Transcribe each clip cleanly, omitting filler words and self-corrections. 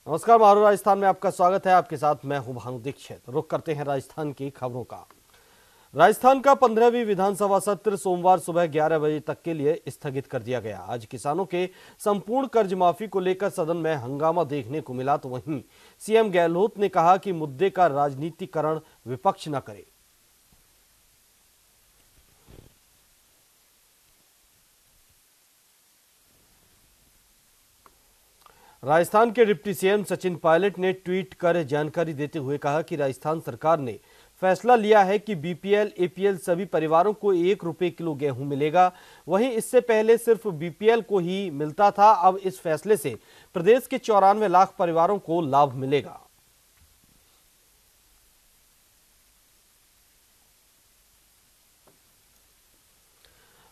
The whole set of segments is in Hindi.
नमस्कार, मारू राजस्थान में आपका स्वागत है। आपके साथ मैं हूं भानु दीक्षित। रुक करते हैं राजस्थान की खबरों का। राजस्थान का 15वीं विधानसभा सत्र सोमवार सुबह 11 बजे तक के लिए स्थगित कर दिया गया। आज किसानों के संपूर्ण कर्ज माफी को लेकर सदन में हंगामा देखने को मिला, तो वहीं सीएम गहलोत ने कहा कि मुद्दे का राजनीतिकरण विपक्ष न करे। राजस्थान के डिप्टी सीएम सचिन पायलट ने ट्वीट कर जानकारी देते हुए कहा कि राजस्थान सरकार ने फैसला लिया है कि बीपीएल एपीएल सभी परिवारों को 1 रुपए किलो गेहूं मिलेगा। वहीं इससे पहले सिर्फ बीपीएल को ही मिलता था। अब इस फैसले से प्रदेश के 94 लाख परिवारों को लाभ मिलेगा।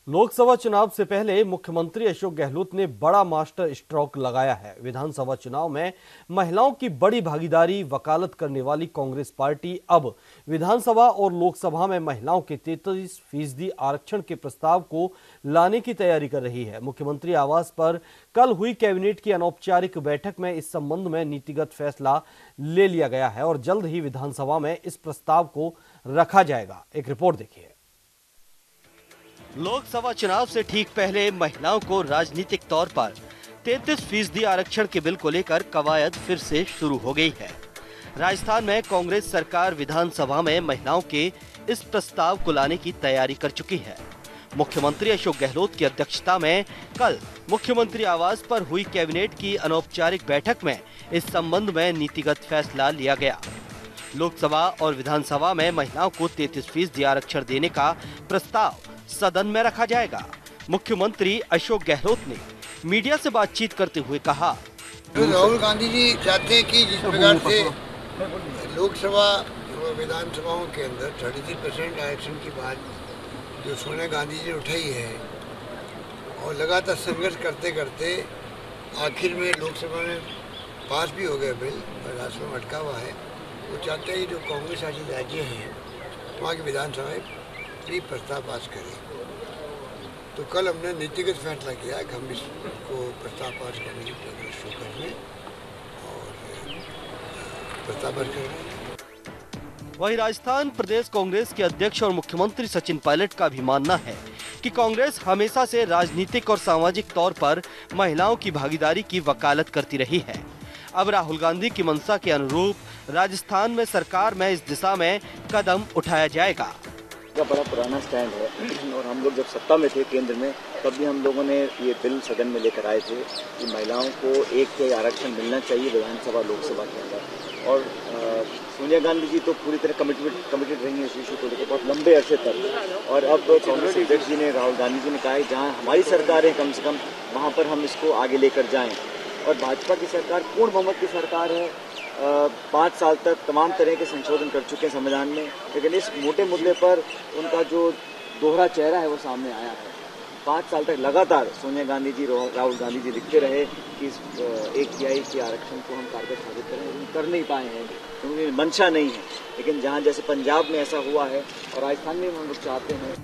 लोकसभा चुनाव से पहले मुख्यमंत्री अशोक गहलोत ने बड़ा मास्टर स्ट्रोक लगाया है। विधानसभा चुनाव में महिलाओं की बड़ी भागीदारी वकालत करने वाली कांग्रेस पार्टी अब विधानसभा और लोकसभा में महिलाओं के 33% आरक्षण के प्रस्ताव को लाने की तैयारी कर रही है। मुख्यमंत्री आवास पर कल हुई कैबिनेट की अनौपचारिक बैठक में इस संबंध में नीतिगत फैसला ले लिया गया है और जल्द ही विधानसभा में इस प्रस्ताव को रखा जाएगा। एक रिपोर्ट देखिए। लोकसभा चुनाव से ठीक पहले महिलाओं को राजनीतिक तौर पर 33% आरक्षण के बिल को लेकर कवायद फिर से शुरू हो गई है। राजस्थान में कांग्रेस सरकार विधानसभा में महिलाओं के इस प्रस्ताव को लाने की तैयारी कर चुकी है। मुख्यमंत्री अशोक गहलोत की अध्यक्षता में कल मुख्यमंत्री आवास पर हुई कैबिनेट की अनौपचारिक बैठक में इस संबंध में नीतिगत फैसला लिया गया। लोकसभा और विधानसभा में महिलाओं को 33% आरक्षण देने का प्रस्ताव सदन में रखा जाएगा। मुख्यमंत्री अशोक गहलोत ने मीडिया से बातचीत करते हुए कहा, राहुल गांधी जी चाहते हैं कि जिस प्रकार से लोकसभा और विधानसभाओं के अंदर 33% आरक्षण की बात जो सोनिया गांधी जी ने उठाई है और लगातार संघर्ष करते करते आखिर में लोकसभा में पास भी हो गया बिल और राज्यसभा में अटका हुआ है। वो चाहते हैं कि जो कांग्रेस शासित राज्य हैं वहाँ की विधानसभाएं भी प्रस्ताव पास करें। तो कल हमने नीतिगत फैसला किया कि हम इसको प्रस्ताव पास करने की प्रक्रिया शुरू कर लें और प्रस्ताव पास करें। वहीं राजस्थान प्रदेश कांग्रेस के अध्यक्ष और मुख्यमंत्री सचिन पायलट का भी मानना है कि कांग्रेस हमेशा से राजनीतिक और सामाजिक तौर पर महिलाओं की भागीदारी की वकालत करती रही है। अब राहुल गांधी की मंशा के अनुरूप राजस्थान में सरकार में इस दिशा में कदम उठाया जाएगा। का बड़ा पुराना स्टैंड है और हम लोग जब सत्ता में थे केंद्र में तब भी हम लोगों ने ये बिल सदन में लेकर आए थे कि महिलाओं को एक आरक्षण मिलना चाहिए विधानसभा लोकसभा के अंदर। और सोनिया गांधी जी तो पूरी तरह कमिटेड रही हैं इस इशू को लेकर बहुत लंबे अरसे तक। और अब कांग्रेस अध्यक्ष जी ने राहुल गांधी जी ने कहा है जहाँ हमारी सरकार है कम से कम वहाँ पर हम इसको आगे लेकर जाएँ। और भाजपा की सरकार पूर्ण बहुमत की सरकार है, 5 साल तक तमाम तरह के संशोधन कर चुके हैं संविधान में, लेकिन इस मोटे मुद्दे पर उनका जो दोहरा चेहरा है वो सामने आया है। 5 साल तक लगातार सोनिया गांधी जी राहुल गांधी जी लिखते रहे कि इस 1/3 के आरक्षण को हम कारगर साबित करें, लेकिन कर नहीं पाए हैं क्योंकि मंशा नहीं है। लेकिन जहां जैसे पंजाब में ऐसा हुआ है और राजस्थान में हम लोग चाहते हैं।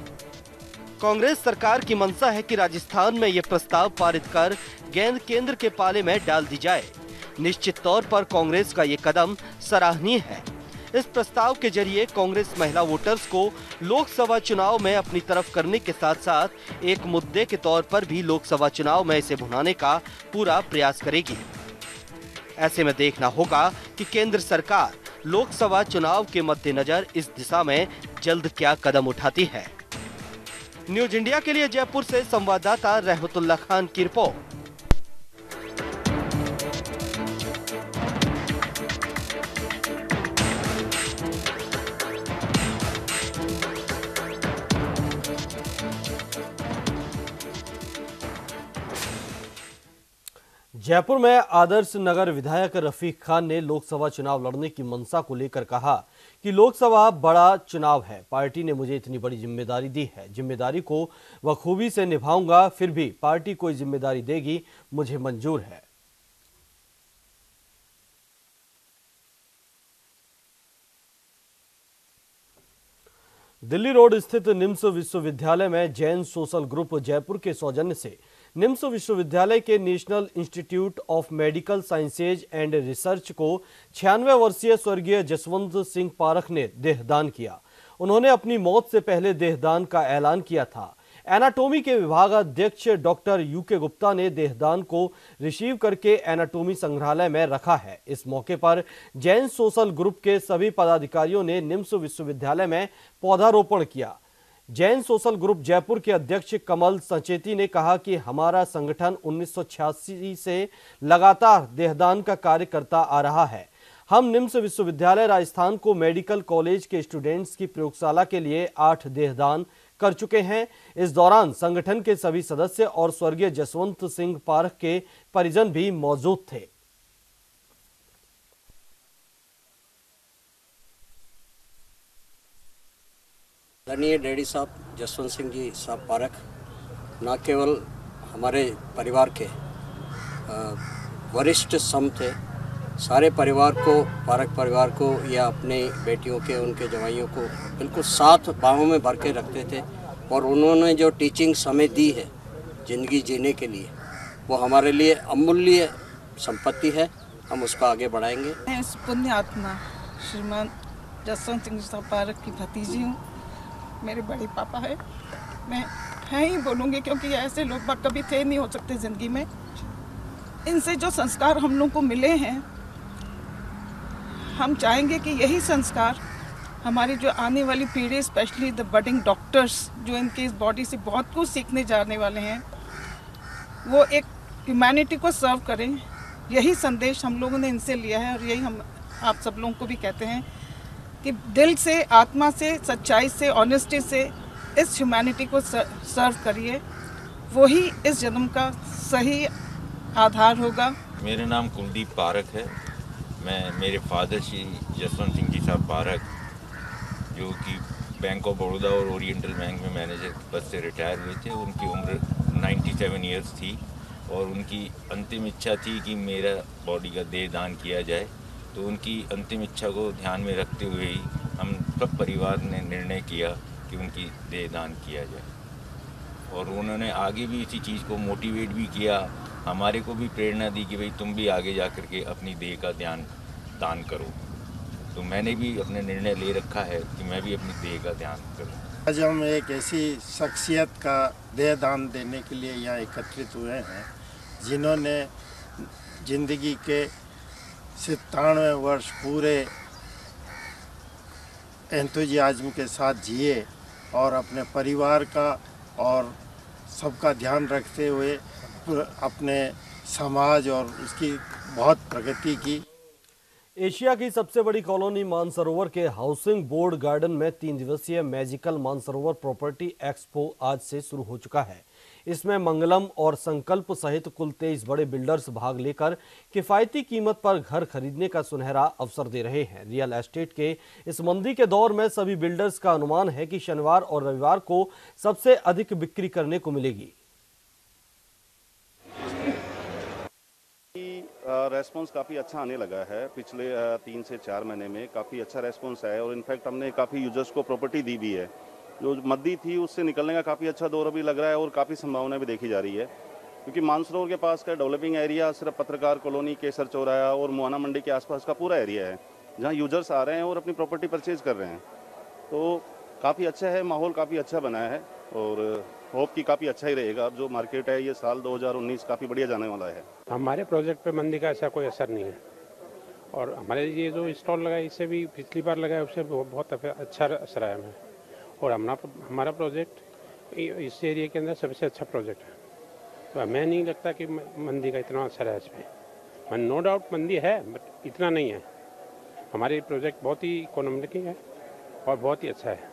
कांग्रेस सरकार की मंशा है कि राजस्थान में ये प्रस्ताव पारित कर गेंद केंद्र के पाले में डाल दी जाए। निश्चित तौर पर कांग्रेस का ये कदम सराहनीय है। इस प्रस्ताव के जरिए कांग्रेस महिला वोटर्स को लोकसभा चुनाव में अपनी तरफ करने के साथ साथ एक मुद्दे के तौर पर भी लोकसभा चुनाव में इसे भुनाने का पूरा प्रयास करेगी। ऐसे में देखना होगा कि केंद्र सरकार लोकसभा चुनाव के मद्देनजर इस दिशा में जल्द क्या कदम उठाती है। न्यूज इंडिया के लिए जयपुर से संवाददाता रहमतुल्लाह खान की रिपोर्ट। जयपुर में आदर्श नगर विधायक रफीक खान ने लोकसभा चुनाव लड़ने की मंशा को लेकर कहा कि लोकसभा बड़ा चुनाव है, पार्टी ने मुझे इतनी बड़ी जिम्मेदारी दी है, जिम्मेदारी को बखूबी से निभाऊंगा, फिर भी पार्टी कोई जिम्मेदारी देगी मुझे मंजूर है। दिल्ली रोड स्थित निम्स विश्वविद्यालय में जैन सोशल ग्रुप जयपुर के सौजन्य से निम्स विश्वविद्यालय के national institute of medical sciences and research को 96 वर्षीय स्वर्गीय जसवंत सिंह पारख ने देहदान किया। उन्होंने अपनी मौत से पहले देहदान का ऐलान किया था। एनाटॉमी के विभागाध्यक्ष डॉक्टर यूके गुप्ता ने देहदान को रिसीव करके एनाटॉमी संग्रहालय में रखा है। इस मौके पर जैन सोशल ग्रुप के सभी पदाधिकारियों ने निम्स विश्वविद्यालय में पौधारोपण किया। जैन सोशल ग्रुप जयपुर के अध्यक्ष कमल सचेती ने कहा कि हमारा संगठन 1986 से लगातार देहदान का कार्य करता आ रहा है। हम निम्स विश्वविद्यालय राजस्थान को मेडिकल कॉलेज के स्टूडेंट्स की प्रयोगशाला के लिए 8 देहदान कर चुके हैं। इस दौरान संगठन के सभी सदस्य और स्वर्गीय जसवंत सिंह पारख के परिजन भी मौजूद थे। आदरणीय डैडी साहब जसवंत सिंह जी साहब पारख न केवल हमारे परिवार के वरिष्ठ सम थे, सारे परिवार को, पारख परिवार को या अपने बेटियों के, उनके जवाइयों को बिल्कुल साथ बाहों में भर के रखते थे। और उन्होंने जो टीचिंग हमें दी है ज़िंदगी जीने के लिए, वो हमारे लिए अमूल्य संपत्ति है। हम उसको आगे बढ़ाएंगे। मैं इस पुण्य आत्मा श्रीमान जसवंत सिंह साहब पारख की भतीजी हूँ। मेरे बड़े पापा है। मैं ही बोलूँगी क्योंकि ऐसे लोग कभी थे नहीं हो सकते ज़िंदगी में। इनसे जो संस्कार हम लोग को मिले हैं, हम चाहेंगे कि यही संस्कार हमारी जो आने वाली पीढ़ी, स्पेशली द बडिंग डॉक्टर्स जो इनके इस बॉडी से बहुत कुछ सीखने जाने वाले हैं, वो एक ह्यूमैनिटी को सर्व करें। यही संदेश हम लोगों ने इनसे लिया है और यही हम आप सब लोगों को भी कहते हैं कि दिल से, आत्मा से, सच्चाई से, ऑनेस्टी से इस ह्यूमैनिटी को सर्व करिए। वही इस जन्म का सही आधार होगा। मेरा नाम कुलदीप पारख है। मेरे फादर श्री जसवंत सिंह जी साहब पारख, जो कि बैंक ऑफ बड़ौदा और ओरिएंटल बैंक में मैनेजर पद से रिटायर हुए थे, उनकी उम्र 97 ईयर्स थी और उनकी अंतिम इच्छा थी कि मेरा बॉडी का देह दान किया जाए। तो उनकी अंतिम इच्छा को ध्यान में रखते हुए ही हम सब परिवार ने निर्णय किया कि उनकी देह दान किया जाए। और उन्होंने आगे भी इसी चीज़ को मोटिवेट भी किया, हमारे को भी प्रेरणा दी कि भाई तुम भी आगे जा कर के अपनी देह का दान करो। तो मैंने भी अपने निर्णय ले रखा है कि मैं भी अपनी देह का दान करूँ। आज हम एक ऐसी शख्सियत का देह दान देने के लिए यहाँ एकत्रित हुए हैं जिन्होंने ज़िंदगी के 97 वर्ष पूरे एंथुजियाज्म के साथ जिए और अपने परिवार का और सबका ध्यान रखते हुए अपने समाज और उसकी बहुत प्रगति की। एशिया की सबसे बड़ी कॉलोनी मानसरोवर के हाउसिंग बोर्ड गार्डन में 3 दिवसीय मैजिकल मानसरोवर प्रॉपर्टी एक्सपो आज से शुरू हो चुका है। इसमें मंगलम और संकल्प सहित कुल 23 बड़े बिल्डर्स भाग लेकर किफायती कीमत पर घर खरीदने का सुनहरा अवसर दे रहे हैं। रियल एस्टेट के इस मंदी के दौर में सभी बिल्डर्स का अनुमान है कि शनिवार और रविवार को सबसे अधिक बिक्री करने को मिलेगी। रेस्पॉन्स काफ़ी अच्छा आने लगा है। पिछले 3 से 4 महीने में काफ़ी अच्छा रेस्पॉन्स है और इनफैक्ट हमने काफ़ी यूजर्स को प्रॉपर्टी दी भी है। जो मंदी थी उससे निकलने का काफ़ी अच्छा दौर अभी लग रहा है और काफ़ी संभावना भी देखी जा रही है, क्योंकि मानसरोवर के पास का डेवलपिंग एरिया सिर्फ पत्रकार कॉलोनी, केसर चौराहा और मुआना मंडी के आसपास का पूरा एरिया है जहाँ यूजर्स आ रहे हैं और अपनी प्रॉपर्टी परचेज कर रहे हैं। तो काफ़ी अच्छा है, माहौल काफ़ी अच्छा बना है और होप की काफ़ी अच्छा ही रहेगा। अब जो मार्केट है ये साल 2019 काफ़ी बढ़िया जाने वाला है। हमारे प्रोजेक्ट पे मंदी का ऐसा कोई असर नहीं है और हमारे ये जो स्टॉल लगा इससे भी पिछली बार लगाया उससे बहुत अच्छा असर आया हमें। और हमारा प्रोजेक्ट इस एरिया के अंदर सबसे अच्छा प्रोजेक्ट है। तो हमें नहीं लगता कि मंदी का इतना असर है इसमें। नो डाउट मंदी है बट इतना नहीं है। हमारे प्रोजेक्ट बहुत ही इकोनॉमिक है और बहुत ही अच्छा है।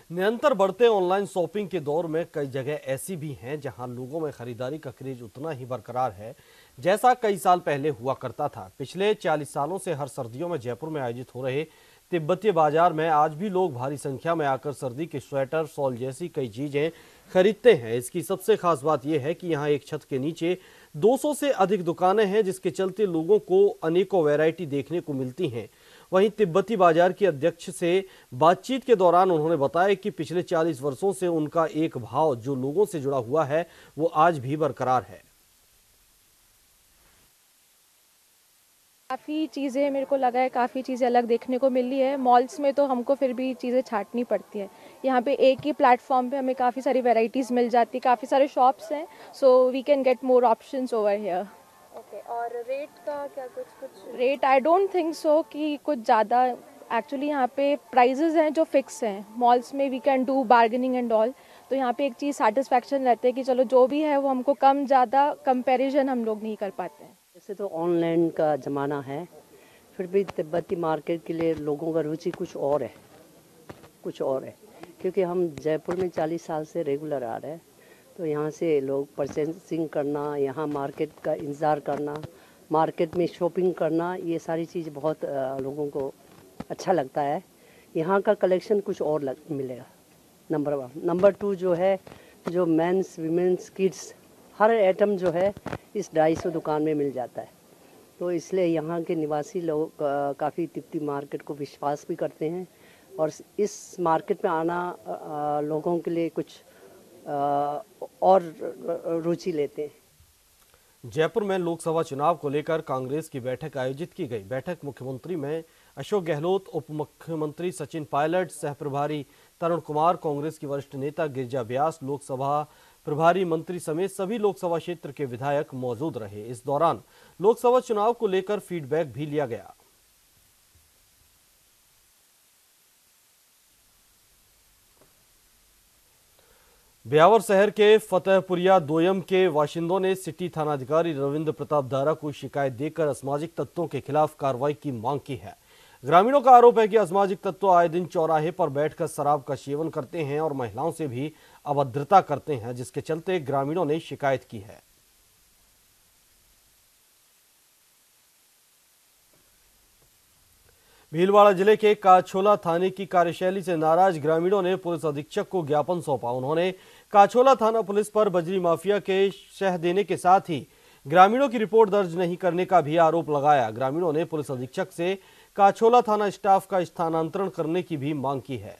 निरंतर बढ़ते ऑनलाइन शॉपिंग के दौर में कई जगह ऐसी भी हैं जहां लोगों में खरीदारी का क्रेज उतना ही बरकरार है जैसा कई साल पहले हुआ करता था। पिछले 40 सालों से हर सर्दियों में जयपुर में आयोजित हो रहे तिब्बतीय बाजार में आज भी लोग भारी संख्या में आकर सर्दी के स्वेटर, शॉल जैसी कई चीजें खरीदते हैं। इसकी सबसे खास बात यह है कि यहाँ एक छत के नीचे 200 से अधिक दुकानें हैं, जिसके चलते लोगों को अनेकों वैरायटी देखने को मिलती हैं। वहीं तिब्बती बाजार की अध्यक्ष से बातचीत के दौरान उन्होंने बताया कि पिछले 40 वर्षों से उनका एक भाव जो लोगों से जुड़ा हुआ है वो आज भी बरकरार है। काफ़ी चीज़ें मेरे को लगा है, काफ़ी चीज़ें अलग देखने को मिली है। मॉल्स में तो हमको फिर भी चीज़ें छांटनी पड़ती है, यहाँ पे एक ही प्लेटफॉर्म पे हमें काफ़ी सारी वैरायटीज़ मिल जाती, काफ़ी सारे शॉप्स हैं, so we can get more options over here. Okay, और रेट का क्या कुछ rate I don't think so कि कुछ ज़्यादा, एक्चुअली यहाँ पे प्राइजेज हैं जो फिक्स हैं। मॉल्स में we can do bargaining and all, तो यहाँ पे एक चीज़ सेटिस्फैक्शन रहता है कि चलो जो भी है वो हमको कम ज़्यादा कंपैरिजन हम लोग नहीं कर पाते हैं। वैसे तो ऑनलाइन का ज़माना है, फिर भी तिब्बती मार्केट के लिए लोगों का रुचि कुछ और है, क्योंकि हम जयपुर में 40 साल से रेगुलर आ रहे हैं, तो यहाँ से लोग परचेसिंग करना, यहाँ मार्केट का इंतज़ार करना, मार्केट में शॉपिंग करना, ये सारी चीज़ बहुत लोगों को अच्छा लगता है। यहाँ का कलेक्शन कुछ और मिलेगा, नंबर 1। नंबर 2 जो है, जो मेंस वीमेंस किड्स हर आइटम जो है इस 250 दुकान में मिल जाता है, तो इसलिए यहाँ के निवासी लोग काफ़ी तिब्बती मार्केट को विश्वास भी करते हैं और इस मार्केट में आना लोगों के लिए कुछ और रुचि लेते हैं। जयपुर में लोकसभा चुनाव को लेकर कांग्रेस की बैठक आयोजित की गई। बैठक मुख्यमंत्री में अशोक गहलोत, उप मुख्यमंत्री सचिन पायलट, सह प्रभारी तरुण कुमार, कांग्रेस की वरिष्ठ नेता गिरिजा व्यास, लोकसभा प्रभारी मंत्री समेत सभी लोकसभा क्षेत्र के विधायक मौजूद रहे। इस दौरान लोकसभा चुनाव को लेकर फीडबैक भी लिया गया। ब्यावर शहर के फतेहपुरिया दोयम के बाशिंदों ने सिटी थानाधिकारी रविंद्र प्रताप दारा को शिकायत देकर असामाजिक तत्वों के खिलाफ कार्रवाई की मांग की है। ग्रामीणों का आरोप है कि असामाजिक तत्व आए दिन चौराहे पर बैठकर शराब का सेवन करते हैं और महिलाओं से भी अभद्रता करते हैं, जिसके चलते ग्रामीणों ने शिकायत की है। भीलवाड़ा जिले के काछोला थाने की कार्यशैली से नाराज ग्रामीणों ने पुलिस अधीक्षक को ज्ञापन सौंपा। उन्होंने काछोला थाना पुलिस पर बजरी माफिया के शह देने के साथ ही ग्रामीणों की रिपोर्ट दर्ज नहीं करने का भी आरोप लगाया। ग्रामीणों ने पुलिस अधीक्षक से काछोला थाना स्टाफ का स्थानांतरण करने की भी मांग की है।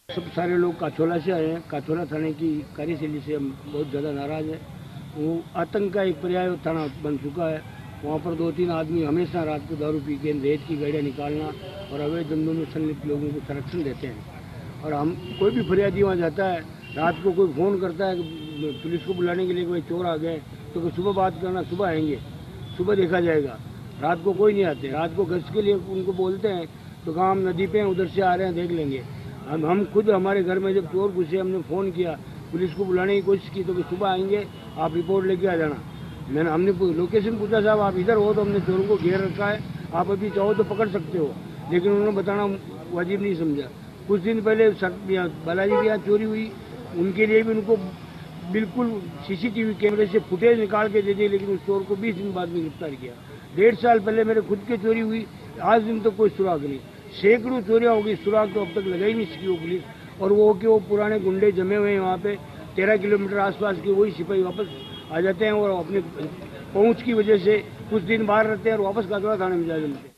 सब सारे लोग काछोला से आए हैं। काछोला थाने की कार्यशैली से हम बहुत ज़्यादा नाराज हैं। वो आतंक का एक पर्याय थाना बन चुका है। वहाँ पर 2-3 आदमी हमेशा रात को दारू पी के रेत की गाड़ियाँ निकालना और अवैध धंधों में संलिप्त लोगों को संरक्षण देते हैं। और हम कोई भी फरियादी वहाँ जाता है, रात को कोई फ़ोन करता है कि पुलिस को बुलाने के लिए कोई चोर आ गए, तो सुबह बात करना, सुबह आएंगे, सुबह देखा जाएगा। रात को कोई नहीं आते। रात को गश्त के लिए उनको बोलते हैं तो कहाँ हम नदी पे हैं, उधर से आ रहे हैं, देख लेंगे। हम खुद हमारे घर में जब चोर घुसे, हमने फ़ोन किया, पुलिस को बुलाने की कोशिश की, तो कि सुबह आएंगे, आप रिपोर्ट लेके आ जाना। हमने लोकेशन पूछा, साहब आप इधर हो, तो हमने चोरों को घेर रखा है, आप अभी चाहो तो पकड़ सकते हो, लेकिन उन्होंने बताना वाजिब नहीं समझा। कुछ दिन पहले बालाजी के यहाँ चोरी हुई, उनके लिए भी उनको बिल्कुल CCTV कैमरे से फुटेज निकाल के दे दिए, लेकिन उस चोर को 20 दिन बाद में गिरफ्तार किया। 1.5 साल पहले मेरे खुद की चोरी हुई, आज दिन तक कोई सुराग नहीं। सैकड़ों चोरियाँ होगी, सुराग तो अब तक लगा ही नहीं सकी वो पुलिस। और वो पुराने गुंडे जमे हुए हैं वहाँ पे, 13 किलोमीटर आसपास के वही सिपाही वापस आ जाते हैं और अपने पहुंच की वजह से कुछ दिन बाहर रहते हैं और वापस काछोला थाने में जा जाते हैं।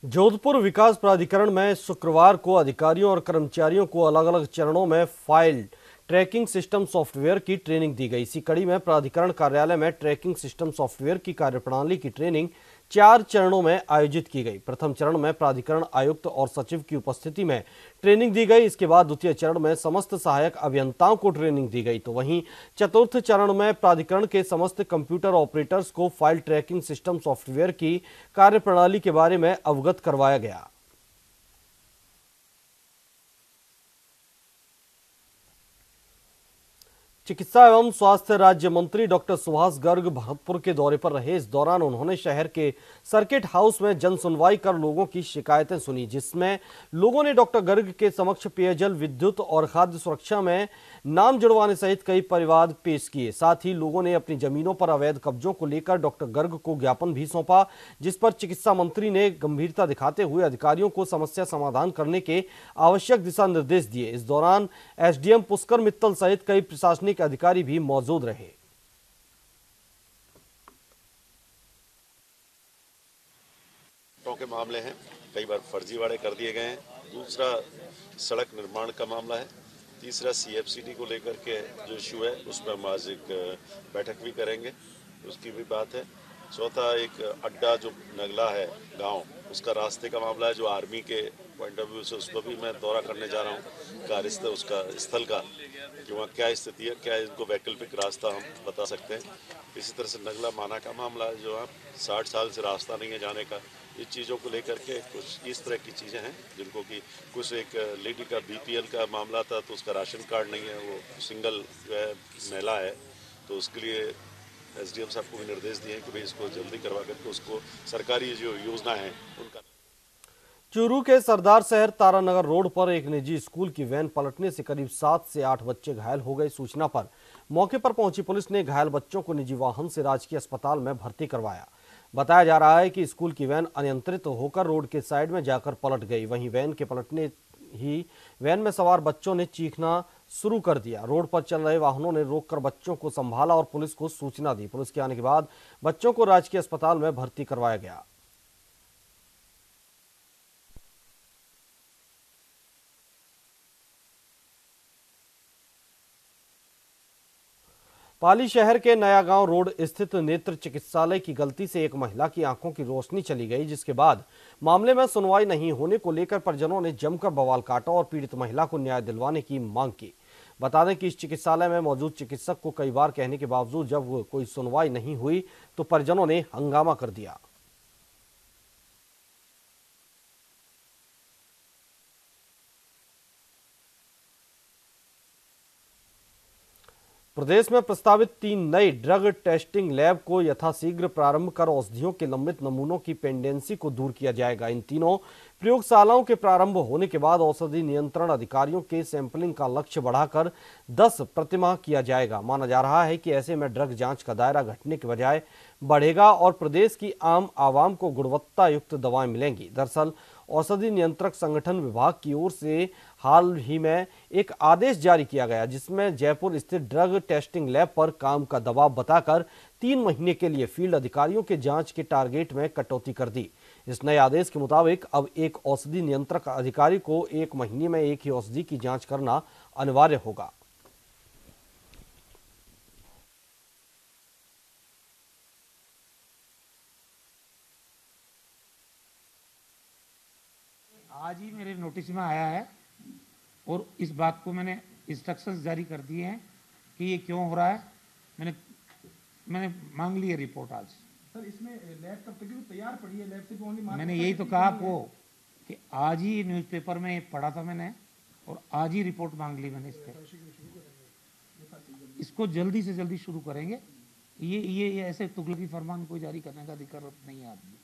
जोधपुर विकास प्राधिकरण में शुक्रवार को अधिकारियों और कर्मचारियों को अलग अलग चरणों में फाइल ट्रैकिंग सिस्टम सॉफ्टवेयर की ट्रेनिंग दी गई। इसी कड़ी में प्राधिकरण कार्यालय में ट्रैकिंग सिस्टम सॉफ्टवेयर की कार्यप्रणाली की ट्रेनिंग 4 चरणों में आयोजित की गई। प्रथम चरण में प्राधिकरण आयुक्त और सचिव की उपस्थिति में ट्रेनिंग दी गई। इसके बाद द्वितीय चरण में समस्त सहायक अभियंताओं को ट्रेनिंग दी गई, तो वहीं चतुर्थ चरण में प्राधिकरण के समस्त कंप्यूटर ऑपरेटर्स को फाइल ट्रैकिंग सिस्टम सॉफ्टवेयर की कार्यप्रणाली के बारे में अवगत करवाया गया। चिकित्सा एवं स्वास्थ्य राज्य मंत्री डॉक्टर सुभाष गर्ग भरतपुर के दौरे पर रहे। इस दौरान उन्होंने शहर के सर्किट हाउस में जन सुनवाई कर लोगों की शिकायतें सुनी, जिसमें लोगों ने डॉक्टर गर्ग के समक्ष पेयजल, विद्युत और खाद्य सुरक्षा में नाम जुड़वाने सहित कई परिवाद पेश किए। साथ ही लोगों ने अपनी जमीनों पर अवैध कब्जों को लेकर डॉक्टर गर्ग को ज्ञापन भी सौंपा, जिस पर चिकित्सा मंत्री ने गंभीरता दिखाते हुए अधिकारियों को समस्या समाधान करने के आवश्यक दिशा निर्देश दिए। इस दौरान SDM पुष्कर मित्तल सहित कई प्रशासनिक अधिकारी भी मौजूद रहे। मामले हैं, कई बार फर्जीवाड़े कर दिए गए हैं। दूसरा सड़क निर्माण का मामला है। तीसरा CFCD को लेकर के जो इशू है उस पर हम आज एक बैठक भी करेंगे, उसकी भी बात है। चौथा एक अड्डा जो नगला है गांव, उसका रास्ते का मामला है, जो आर्मी के पॉइंट ऑफ व्यू से उसको भी मैं दौरा करने जा रहा हूँ कार्य उसका स्थल का, कि वहाँ क्या स्थिति है, क्या इनको वैकल्पिक रास्ता हम बता सकते हैं। इसी तरह से नगला माना का मामला है, जो आप 60 साल से रास्ता नहीं है जाने का, इस चीज़ों को लेकर के कुछ इस तरह की चीज़ें हैं जिनको कि कुछ एक लेडी का BPL का मामला था तो उसका राशन कार्ड नहीं है, वो सिंगल जो है महिला है, तो उसके लिए SDM साहब को भी निर्देश दिए हैं कि भाई इसको जल्दी करवा करके उसको सरकारी जो योजना है उनका। चूरू के सरदार शहर तारानगर रोड पर एक निजी स्कूल की वैन पलटने से करीब 7 से 8 बच्चे घायल हो गए। सूचना पर मौके पर पहुंची पुलिस ने घायल बच्चों को निजी वाहन से राजकीय अस्पताल में भर्ती करवाया। बताया जा रहा है कि स्कूल की वैन अनियंत्रित होकर रोड के साइड में जाकर पलट गई। वहीं वैन के पलटने ही वैन में सवार बच्चों ने चीखना शुरू कर दिया। रोड पर चल रहे वाहनों ने रोककर बच्चों को संभाला और पुलिस को सूचना दी। पुलिस के आने के बाद बच्चों को राजकीय अस्पताल में भर्ती करवाया गया। पाली शहर के नया गांव रोड स्थित नेत्र चिकित्सालय की गलती से एक महिला की आंखों की रोशनी चली गई, जिसके बाद मामले में सुनवाई नहीं होने को लेकर परिजनों ने जमकर बवाल काटा और पीड़ित महिला को न्याय दिलवाने की मांग की। बता दें कि इस चिकित्सालय में मौजूद चिकित्सक को कई बार कहने के बावजूद जब कोई सुनवाई नहीं हुई तो परिजनों ने हंगामा कर दिया। प्रदेश में प्रस्तावित 3 नए ड्रग टेस्टिंग लैब को यथाशीघ्र प्रारंभ कर औषधियों के लंबित नमूनों की पेंडेंसी को दूर किया जाएगा। इन तीनों प्रयोगशालाओं के प्रारंभ होने के बाद औषधि नियंत्रण अधिकारियों के सैंपलिंग का लक्ष्य बढ़ाकर 10 प्रतिमाह किया जाएगा। माना जा रहा है कि ऐसे में ड्रग जांच का दायरा घटने के बजाय बढ़ेगा और प्रदेश की आम आवाम को गुणवत्ता युक्त दवाएं मिलेंगी। दरअसल औषधि नियंत्रक संगठन विभाग की ओर से हाल ही में एक आदेश जारी किया गया, जिसमें जयपुर स्थित ड्रग टेस्टिंग लैब पर काम का दबाव बताकर 3 महीने के लिए फील्ड अधिकारियों के जांच के टारगेट में कटौती कर दी। इस नए आदेश के मुताबिक अब एक औषधि नियंत्रक अधिकारी को 1 महीने में एक ही औषधि की जांच करना अनिवार्य होगा। आज ही मेरे नोटिस में आया है और इस बात को मैंने इंस्ट्रक्शंस जारी कर दिए हैं कि ये क्यों हो रहा है। मैंने मांग ली है रिपोर्ट आज। सर, इसमें लैब कब तक तैयार पड़ी है? लैब से ओनली मैंने यही तो कहा आपको कि आज ही न्यूज़पेपर में पढ़ा था मैंने और आज ही रिपोर्ट मांग ली मैंने। इस पर इसको जल्दी से जल्दी शुरू करेंगे। ये ऐसे तुगलकी फरमान कोई जारी करने का अधिकार नहीं है आदमी।